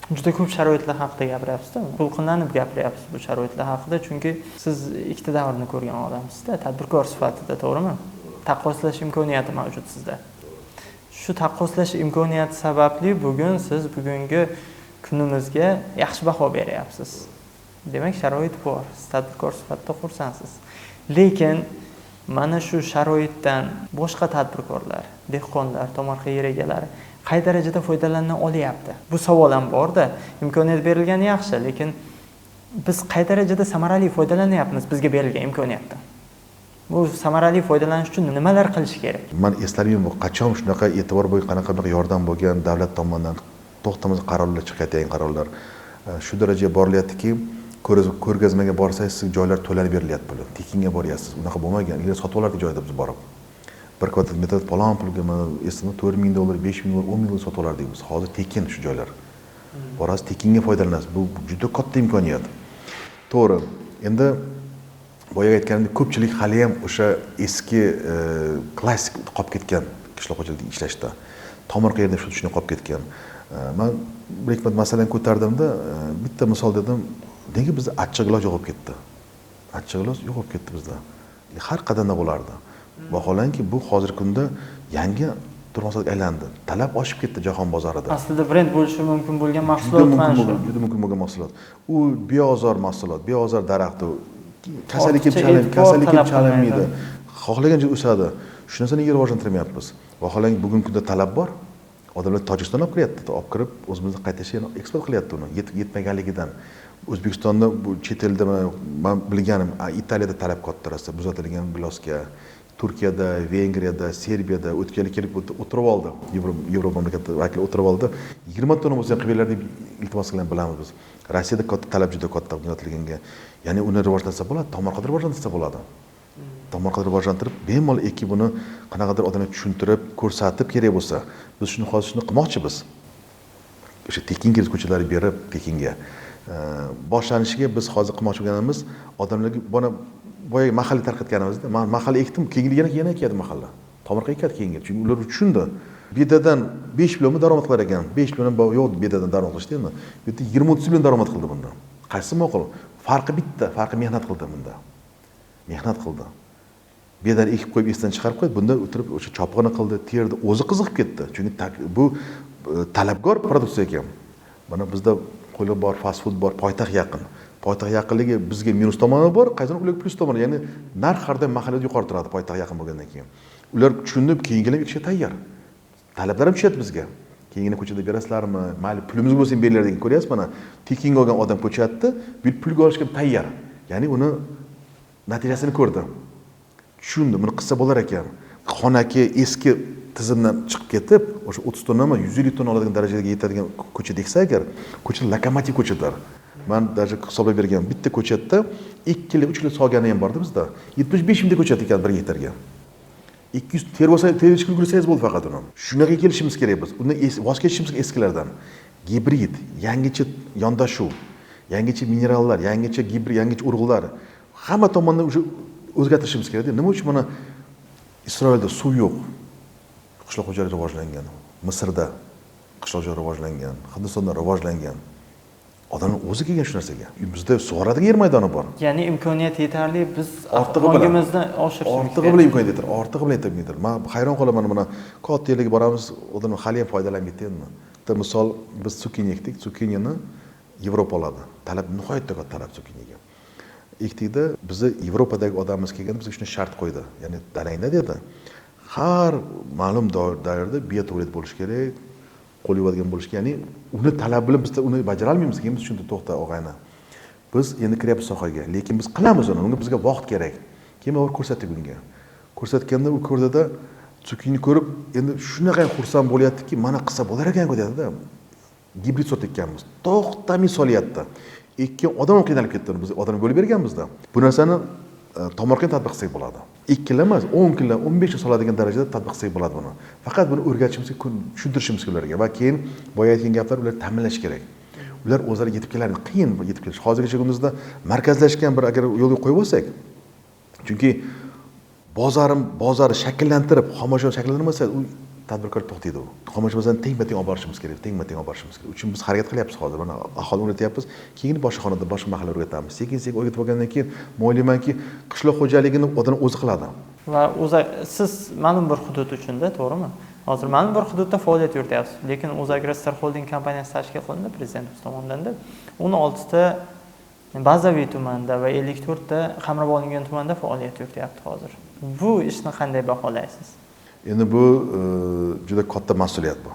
Juda ko'p sharoitlar haqida gapiryapsiz-da. To'lqinlanib gapiryapsiz bu sharoitlar haqida, chunki siz ikkita davrni ko'rgan odamsiz-da, tadbirkor sifatida, to'g'rimi? Taqqoslash imkoniyati mavjud sizda. Shu taqqoslash imkoniyati sababli bugun siz bugungi kunimizga yaxshi baho beryapsiz. Demak, sharoit bor. Siz tadbirkor sifatida xursandsiz. Lekin mana shu sharoitdan boshqa tadbirkorlar, dehqonlar, tomorqa yer egalari qay darajada foydalana olyapti? Bu savol ham bor-da. Imkoniyat berilgani yaxshi, lekin biz qay darajada samarali foydalanyapmiz bizga berilgan imkoniyatdan? Bu samarali foydalanish uchun nimalar qilish kerak? Men eslayman, qachon shunaqa e'tibor bo'lgan, qanaqa yordam bo'lgan davlat tomonidan to'xtamasiz qarorlar chiqayotgan qarorlar shu darajaga borilyaptiki, ko'rgazmaga borsangiz siz joylar to'lanib berilyapti puli. Tekinga boryapsiz. Unaqa bo'lmagan. Ilgari sotib olardi joyda biz borib. Bir kvadrat metr falon pulga mana esimda $4,000, $5,000, $10,000 sotib olardik biz. Hozir tekin shu joylar. Borasiz, tekinga foydalanasiz. Bu juda katta imkoniyat. To'g'ri. Endi boyaga aytganimdek, ko'pchilik hali ham o'sha eski klassik qolib ketgan qishloq xo'jaligida ishlashda. Tomorqa yerda shu tushunib qolib ketgan. Men bir ikki masalani ko'tardimda, bitta misol dedim, nega bizda achchiq iloj yo'qolib ketdi? Achchiq iloj yo'qolib ketdi bizda. Har qadamda bo'lardi. Vaholanki bu hozirgi kunda yangi turmushga aylandi. Talab oshib ketdi jahon bozorida. Aslida brend bo'lishi mumkin bo'lgan mahsulot mana shu. Juda mumkin bo'lgan mahsulot. U beozor mahsulot, beozor daraxt, kasallik kelib chalinmaydi. Xohlagancha o'sadi. Shu narsani rivojlantirmayapmiz. Vaholanki bugungi kunda talab bor. Odamlar Tojikistondan olib kiryapti, olib kirib o'zimizga qaytashini eksport qilyapti uni, yetmaganligidan. O'zbekistonda bu chet elda men bilganim, Italiyada talab katta rosa, buzatilgan gilosga, Turkiyada, Vengriyada, Serbiyada o'tganlik kelib o'tirib oldi. Yevropa mamlakatida vakil o'tirib oldi. 20 tonna bo'lsa qilinglar deb iltimos qilgan bilamiz biz. Rossiyada katta talab juda katta buzatilganga. Ya'ni uni rivojlantirsa bo'ladi, tomorqada rivojlantirsa bo'ladi. Tomorqada rivojlantirib, bemalol ekib buni qanaqadir odamga tushuntirib, ko'rsatib kerak bo'lsa, biz shuni hozir shuni qilmoqchimiz. O'sha tekinga ko'chalarni berib, tekinga boshlanishiga biz hozir qilmoqchi bo'lganimiz odamlarga boyaga mahalliy tarqatganimizda, men mahalla ekdim, yana ekadi mahalla. Tomorqa ekadi keyingi. Chunki ular tushundi. Bedadan 5 millionmi daromad qilar ekan. 5 million yo'q bedadan daromad qilishdi endi. Bu yerda 20-30 million daromad qildi bunda. Qaysi ma'qul? Farqi bitta, farqi mehnat qildi bunda. Mehnat qildi. Bedani ekib qo'yib esdan chiqarib qo'ydi, bunda o'tirib o'sha chopqini qildi, terdi, o'zi qiziqib ketdi. Chunki bu talabgor produksiya ekan. Mana bizda qo'lib bor, fast food bor, poytaxt yaqin. Poytaxt yaqinligi bizga minus tomoni bor, qaysidir ularga plus tomoni, ya'ni narx har doim mahallada yuqori turadi poytaxt yaqin bo'lgandan keyin. Ular tushunib, keyingilar ekishga tayyor. Talablar ham tushyapti bizga. Keyingina ko'chada berasizlarmi? Mayli, pulimiz bo'lsa ham beringlar degan ko'ryapsiz mana. Tekinga olgan odam ko'chatni bu pulga olishga tayyor. Ya'ni uni natijasini ko'rdi. Tushundi, buni qilsa bo'lar ekan. Xonaki eski tizimdan chiqib ketib, o'sha 30 tonnami, 150 tonna oladigan darajaga yetadigan ko'cha deksa agar, ko'cha lokomotiv ko'chalar. Men даже hisoblab bergan bitta ko'chatda 2 kilo, 3 kilo solgani ham bordi bizda. 75 mingta ko'chat ekan 1 gektarga. 200 terib chiqilsangiz bo'ldi faqat uni. Shunaqa kelishimiz kerak biz. Undan voz kechishimiz eskilardan. Gibrid, yangicha yondashuv, yangicha minerallar, yangicha yangicha urug'lar hamma tomondan o'zgartirishimiz kerak. Nima uchun mana Isroilda suv yo'q? Qishloq xo'jaligi rivojlangan. Misrda qishloq xo'jaligi rivojlangan, Hindistonda rivojlangan. Odamlar o'zi kelgan shu narsaga. Bizda sug'oradigan yer maydoni bor. Ya'ni imkoniyat yetarli, biz ongimizni oshirishimiz kerak. Ortig'i bilan imkoniyat yetar, ortig'i bilan yetar. Men hayron qolaman mana katta yerlarga boramiz, odamlar hali ham foydalanmaydi endi. Bitta misol, biz sukiniya ekdik, sukiniyani Yevropa oladi. Talab nihoyatda katta talab sukiniyaga. Ekdikda bizni Yevropadagi odamimiz kelganda bizga shuni shart qo'ydi. Ya'ni dalangda dedi. Har ma'lum davrda bioto'g'ri bo'lish kerak. Qo'l yuvadigan bo'lish kerak. Ya'ni uni talab bilan biz uni bajara olmaymiz. Keyin biz shunda to'xta og'ayni. Biz endi kiryapmiz sohaga, lekin biz qilamiz uni. Unga bizga vaqt kerak. Keyin biz ko'rsatdik unga. Ko'rsatganda u ko'rdida sukini ko'rib, endi shunaqa xursand bo'lyaptiki, mana qilsa bo'lar ekan-ku dedi-da. Gibrid sotayotganmiz. To'xtamay solyapti. Ikki odam qiynalib ketdi. Biz odam bo'lib berganmizda. Bu narsani tomorqani tatbiq qilsak bo'ladi. 2 yil emas, 10 yil, 15 yil soladigan darajada tatbiq qilsak bo'ladi buni. Faqat buni o'rgatishimiz, tushuntirishimiz kerak va keyin boya aytgan gaplar ular ta'minlash kerak. Ular o'zlari yetib keladi, qiyin yetib kelish. Hozirgi kunduzda markazlashgan bir agar yo'lga qo'yib olsak, chunki bozorni shakllantirib, xomashyo shakllantirmasa, u tadbirkor to'xtaydi. Xomashyo bozorni tengma-teng olib borishimiz kerak, tengma-teng olib borishimiz kerak. Uchun biz harakat qilyapmiz hozir. Mana aholini o'rgatyapmiz, keyin boshqa xonada, boshqa mahalla o'rgatamiz. Sekin-sekin o'rgatib olgandan keyin o'ylaymanki, qishloq xo'jaligini odam o'zi qiladi. Va siz ma'lum bir hudud uchunda, to'g'rimi? Hozir ma'lum bir hududda faoliyat yurityapsiz, lekin O'zagrostar Holding kompaniyasi tashkil qilindi prezidentimiz tomonidan. 16 ta bazaviy tumanda va 54 ta qamrab olingan tumanda faoliyat yurityapti hozir. Bu ishni qanday baholaysiz? Endi bu juda katta mas'uliyat bu.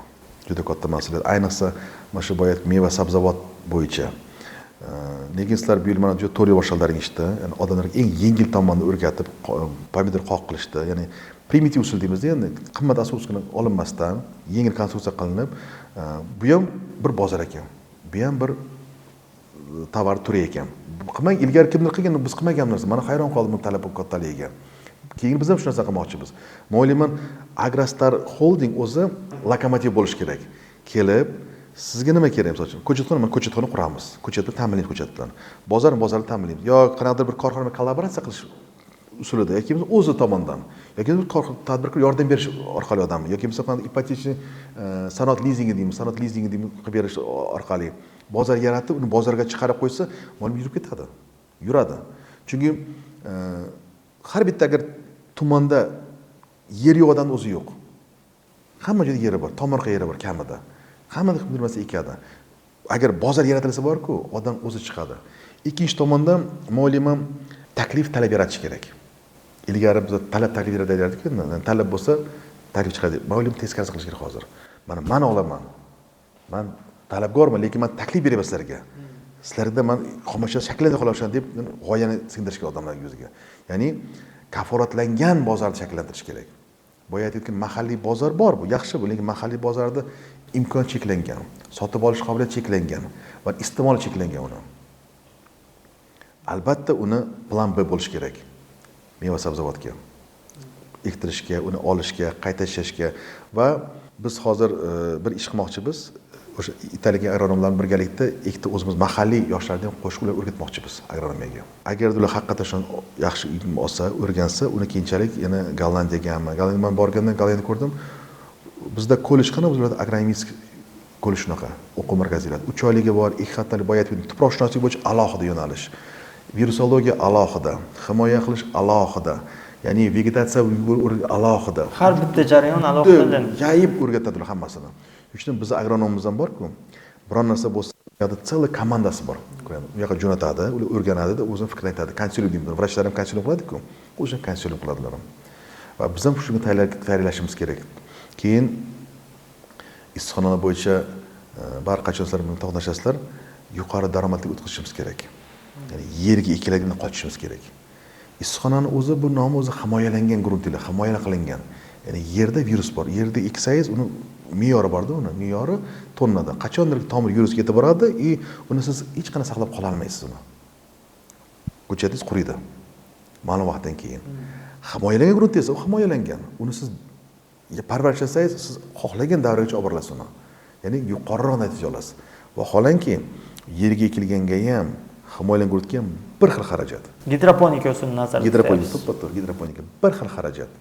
Juda katta mas'uliyat. Ayniqsa mana shu boyat meva sabzavot bo'yicha. Lekin sizlar bu yil mana juda to'g'ri boshlalaringizda, ya'ni odamlarga eng yengil tomonni o'rgatib, pomidor qoq qilishdi. Ya'ni primitiv usul deymizda, endi qimmat asosini olinmasdan, yengil konstruksiya qilinib, bu ham bir bozor ekan. Bu ham bir tovar turi ekan. Qilmang, ilgari kimdir qilgan, biz qilmagan narsa. Mana hayron qoldim talab kattaligiga. Keyin biz ham shu narsa qilmoqchimiz. Men o'ylayman, Agrostar Holding o'zi lokomotiv bo'lish kerak. Kelib, sizga nima kerak? Masalan, ko'chatxona quramiz. Ko'chatni ta'minlaymiz ko'chat bilan. Bozorni ta'minlaymiz. Yo qanaqadir bir korxona bilan kollaboratsiya qilish usulida yoki biz o'zi tomonidan yoki bir tadbirkor yordam berish orqali odamni yoki masalan ipotechniy sanoat lizingi deymiz, qilib berish orqali bozor yaratib, uni bozorga chiqarib qo'ysa, mo'lim yurib ketadi. Yuradi. Chunki har bitta agar tumanda yer yo'q odamning o'zi yo'q. Hamma joyda yeri bor, tomorqa yeri bor kamida. Hammani qilib bermasa ekadi. Agar bozor yaratilsa bor-ku, odam o'zi chiqadi. Ikkinchi tomondan mo'lim taklif talab yaratish kerak. Ilgari biz talab taklif yaratardik, talab bo'lsa taklif chiqadi. Mo'lim teskarisi qilish kerak hozir. Mana olaman. Men talabgorman, lekin men taklif beraman sizlarga. Sizlarda men xomashyo shaklida qolishman deb g'oyani singdirish kerak odamlarning yuziga. Ya'ni kafolatlangan bozorni shakllantirish kerak. Boya aytgan mahalliy bozor bor bu, yaxshi bu, lekin mahalliy bozorda imkon cheklangan, sotib olish qobiliyati cheklangan va iste'mol cheklangan uni. Albatta uni plan B bo'lish kerak. Meva sabzavotga ektirishga, uni olishga, qayta ishlashga va biz hozir bir ish qilmoqchimiz. O'sha italiyalik agronomlar bilan birgalikda ikkita o'zimiz mahalliy yoshlarni ham qo'shib ular o'rgatmoqchimiz agronomiyaga. Agar ular haqiqatan shuni yaxshi ilm olsa, o'rgansa, uni keyinchalik yana Gollandiyaga, Gollandiyaga borgandan Gollandiyani ko'rdim. Bizda kollej qana o'zlarda agronomik kollej shunaqa, o'quv markazlari. 3 oyligi bor, 2 haftalik boyat tuproqshunoslik bo'yicha alohida yo'nalish. Virusologiya alohida, himoya qilish alohida. Ya'ni vegetatsiya alohida. Har bitta jarayon alohidadan yayib o'rgatadilar hammasini. Shuning bizning agronomimiz ham bor-ku. Biron narsa bo'lsa, yo'da целый komandasi bor. U yoqqa jo'natadi, ular o'rganadi, o'zini fikr aytadi. Konsulyum deymiz. Vrachlar ham konsulyum qiladi-ku. O'sha konsulyum qiladilar. Va biz ham shunga tayyorlashimiz kerak. Keyin issiqxonalar bo'yicha barqachon sizlar bilan to'qnashasizlar, yuqori daromadli o'tkazishimiz kerak. Ya'ni yerga ekilagidan qochishimiz kerak. Issiqxonani o'zi bu nomi o'zi himoyalangan gruntlar, himoya qilingan. Ya'ni yerda virus bor. Yerda eksangiz uni me'yori bor-da, uni me'yori tonnada. Qachondir tomir virus ketib boradi, uni siz hech qanday saqlab qola olmaysiz uni. Ko'chatingiz quriydi. Ma'lum vaqtdan keyin. Himoyalangan grunt esa u himoyalangan. Uni siz parvarishlasangiz, siz xohlagan davragacha olib borasiz uni. Ya'ni yuqoriroq natija olasiz. Vaholanki yerga ekilganga ham, himoyalangan gruntga ham bir xil xarajat. Gidroponika usulini nazarda tutamiz. Gidroponika bir xil xarajat.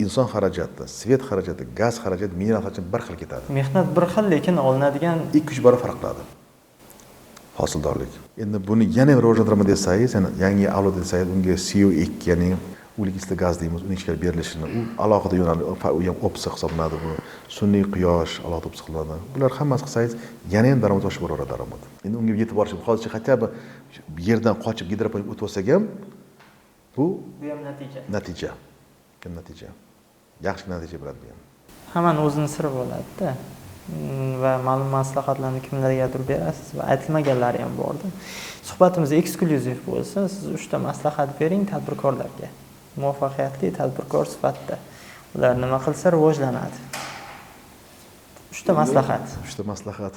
Inson xarajati, svet xarajati, gaz xarajati, mineral xarajati bir xil ketadi. Mehnat bir xil, lekin olinadigan 2-3 barobar farq qiladi. Hosildorlik. Endi buni yana rivojlantiraman desangiz, ya'ni yangi avlod desangiz, unga CO2, ya'ni ulikisli gaz deymiz, uning ichkari berilishini, u alohida yo'nalish, u ham opsiq hisoblanadi bu. Sun'iy quyosh alohida opsiq qilinadi. Bular hammasi qilsangiz, yana ham daromad oshib boraveradi daromad. Endi unga yetib borish, hozircha hatto bir yerdan qochib gidroponik o'tib olsak ham, bu ham natija. Natija. Yaxshi natija bo'ladi bu ham. Hammani o'zining siri bo'ladi-da. Va ma'lum maslahatlarni kimlargadir berasiz va aytilmaganlari ham bordi. Suhbatimiz eksklyuziv bo'lsa, siz 3 ta maslahat bering tadbirkorlarga. Muvaffaqiyatli tadbirkor sifatida ular nima qilsa rivojlanadi. 3 ta maslahat. 3 ta maslahat.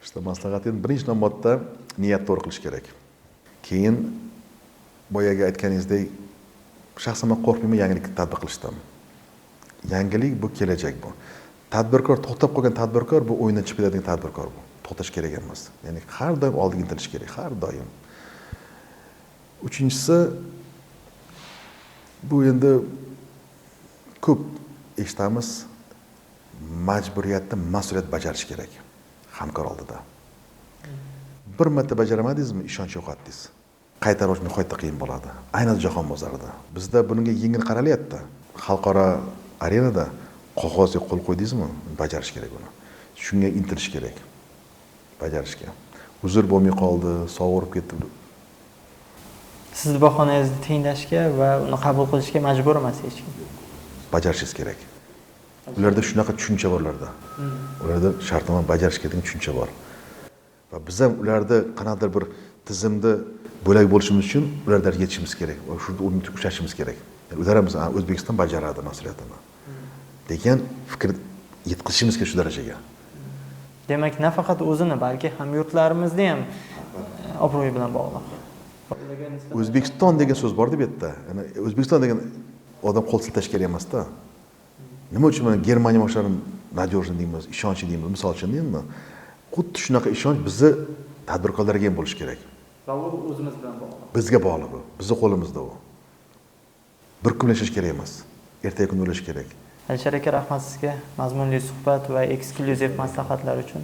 3 ta maslahat endi birinchi navbatda niyat to'g'ri qilish kerak. Keyin boyaga aytganingizdek, shaxsan men qo'rqmayman yangilikni tatbiq qilishdan. Yangilik bu kelajak bu. Tadbirkor to'xtab qolgan tadbirkor bu o'yindan chiqib ketadigan tadbirkor bu. To'xtash kerak emas. Ya'ni har doim oldiga intilish kerak, har doim. Uchinchisi bu endi ko'p eshitamiz, majburiyatni mas'uliyat bajarish kerak hamkor oldida. Bir marta bajaramadingizmi, ishonch yo'qotdingiz. Qaytarib nihoyatda qiyin bo'ladi. Ayniqsa jahon bozorida. Bizda bunga yengil qaralyapti. Xalqaro arenada qog'ozga qo'l qo'ydingizmi, bajarish kerak buni. Shunga intilish kerak. Bajarishga. Uzr bo'lmay qoldi, sovurib ketdi. Siz bahonangizni tinglashga va uni qabul qilishga majbur emas hech kim. Bajarishingiz kerak. Ularda shunaqa tushuncha bor ularda. Ularda shartnoma bajarish kerak tushuncha bor. Va biz ham ularda qanaqadir bir tizimda bo'lak bo'lishimiz uchun ularga yetishimiz kerak. Va shunda o'rnini ushlashimiz kerak. Ular ham O'zbekiston bajaradi mas'uliyatini degan fikr yetkazishimiz kerak shu darajaga. Demak, nafaqat o'zini, balki hamyurtlarimizni ham obro'yi bilan bog'liq. O'zbekiston degan so'z bor-da bu yerda. Ya'ni O'zbekiston degan odam qo'l siltash kerak emas-da. Nima uchun mana Germaniya boshlarini nadyorni deymiz, ishonchli deymiz, misol uchun deymi? Xuddi shunaqa ishonch bizni tadbirkorlarga ham bo'lish kerak. Va u o'zimiz bilan bog'liq. Bizga bog'liq u. Bizni qo'limizda u. Bir kun yashash kerak emas. Ertaga kun o'lish kerak. Alisher aka, rahmat sizga mazmunli suhbat va eksklyuziv maslahatlar uchun.